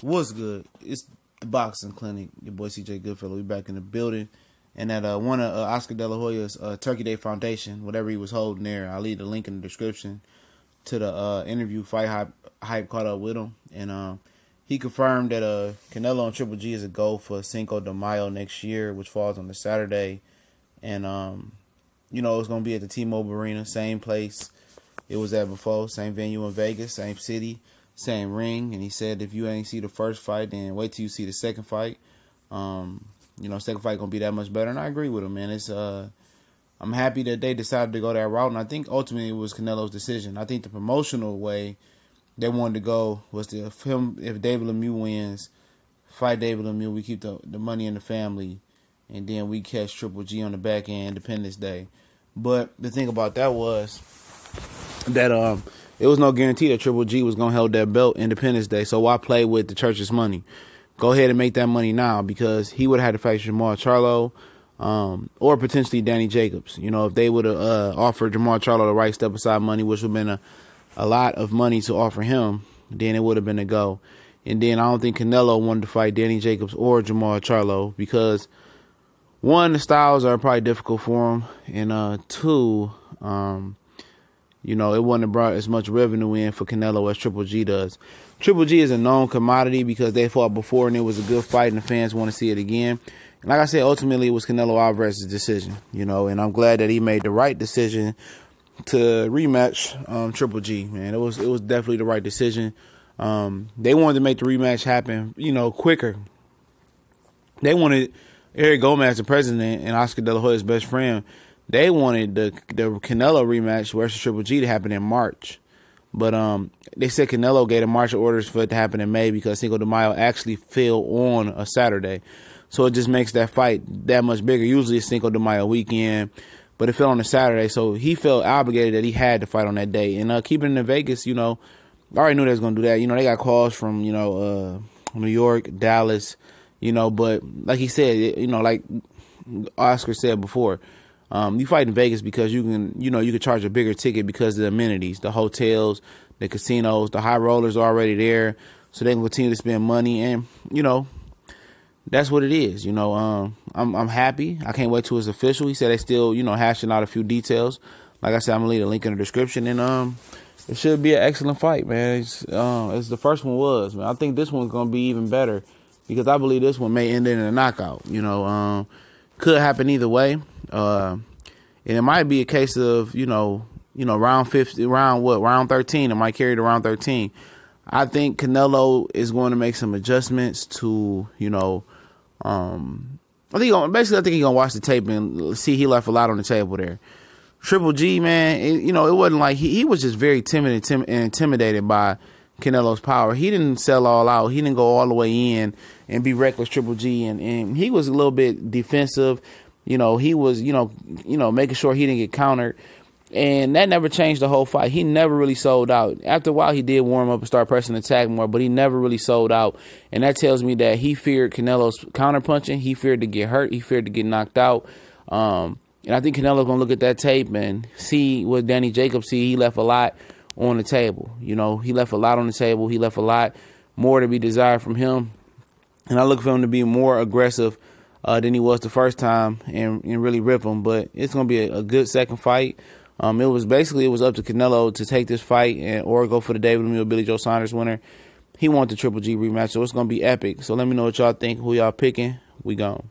What's good? It's the Boxing Clinic. Your boy CJ Goodfellow. We back in the building. And at one of Oscar De La Hoya's Turkey Day Foundation, whatever he was holding there, I'll leave the link in the description to the interview Fight Hype caught up with him. And he confirmed that Canelo and Triple G is a goal for Cinco De Mayo next year, which falls on the Saturday. And, it's going to be at the T-Mobile Arena, same place it was at before, same venue in Vegas, same city, same ring. And he said if you ain't see the first fight, then wait till you see the second fight. Second fight gonna be that much better, and I agree with him, man. It's I'm happy that they decided to go that route, and I think ultimately it was Canelo's decision. I think the promotional way they wanted to go was to if David Lemieux wins, fight David Lemieux, we keep the money in the family, and then we catch Triple G on the back end Independence Day. But the thing about that was that it was no guarantee that Triple G was gonna hold that belt Independence Day. So why play with the church's money? Go ahead and make that money now, because he would have had to fight Jamal Charlo or potentially Danny Jacobs. If they would have offered Jamal Charlo the right step-aside money, which would have been a lot of money to offer him, then it would have been a go. And then I don't think Canelo wanted to fight Danny Jacobs or Jamal Charlo because, one, the styles are probably difficult for him, and two, it wouldn't have brought as much revenue in for Canelo as Triple G does. Triple G is a known commodity because they fought before and it was a good fight and the fans want to see it again. And like I said, ultimately it was Canelo Alvarez's decision, and I'm glad that he made the right decision to rematch Triple G, man. It was definitely the right decision. They wanted to make the rematch happen, quicker. They wanted Eric Gomez, the president, and Oscar De La Hoya's best friend. They wanted the Canelo rematch versus Triple G to happen in March. But they said Canelo gave the marching orders for it to happen in May because Cinco de Mayo actually fell on a Saturday. So it just makes that fight that much bigger. Usually it's Cinco de Mayo weekend, but it fell on a Saturday. So he felt obligated that he had to fight on that day. And keeping it in Vegas, I already knew they was going to do that. They got calls from, New York, Dallas, but like he said, like Oscar said before, you fight in Vegas because you can charge a bigger ticket because of the amenities, the hotels, the casinos, the high rollers are already there, so they can continue to spend money, and that's what it is. I'm happy. I can't wait till it's official. He said they still hashing out a few details. Like I said, I'm gonna leave a link in the description, and it should be an excellent fight, man. It's as the first one was, man. I think this one's gonna be even better because I believe this one may end in a knockout. Could happen either way. And it might be a case of, round 50, round 13. It might carry to round 13. I think Canelo is going to make some adjustments to, I think he's going to watch the tape and see he left a lot on the table there. Triple G, man, it wasn't like he was just very timid and intimidated by Canelo's power. He didn't sell all out. He didn't go all the way in and be reckless Triple G. And he was a little bit defensive. He was, making sure he didn't get countered. And that never changed the whole fight. He never really sold out. After a while, he did warm up and start pressing the attack more, but he never really sold out. And that tells me that he feared Canelo's counterpunching. He feared to get hurt. He feared to get knocked out. And I think Canelo's going to look at that tape and see what Danny Jacobs see. He left a lot on the table. He left a lot on the table. He left a lot more to be desired from him. And I look for him to be more aggressive than he was the first time and really rip him. But it's going to be a good second fight. It was up to Canelo to take this fight or go for the David Lemieux Billy Joe Saunders winner. He wanted the Triple G rematch, so it's going to be epic. So let me know what y'all think, who y'all picking. We gone.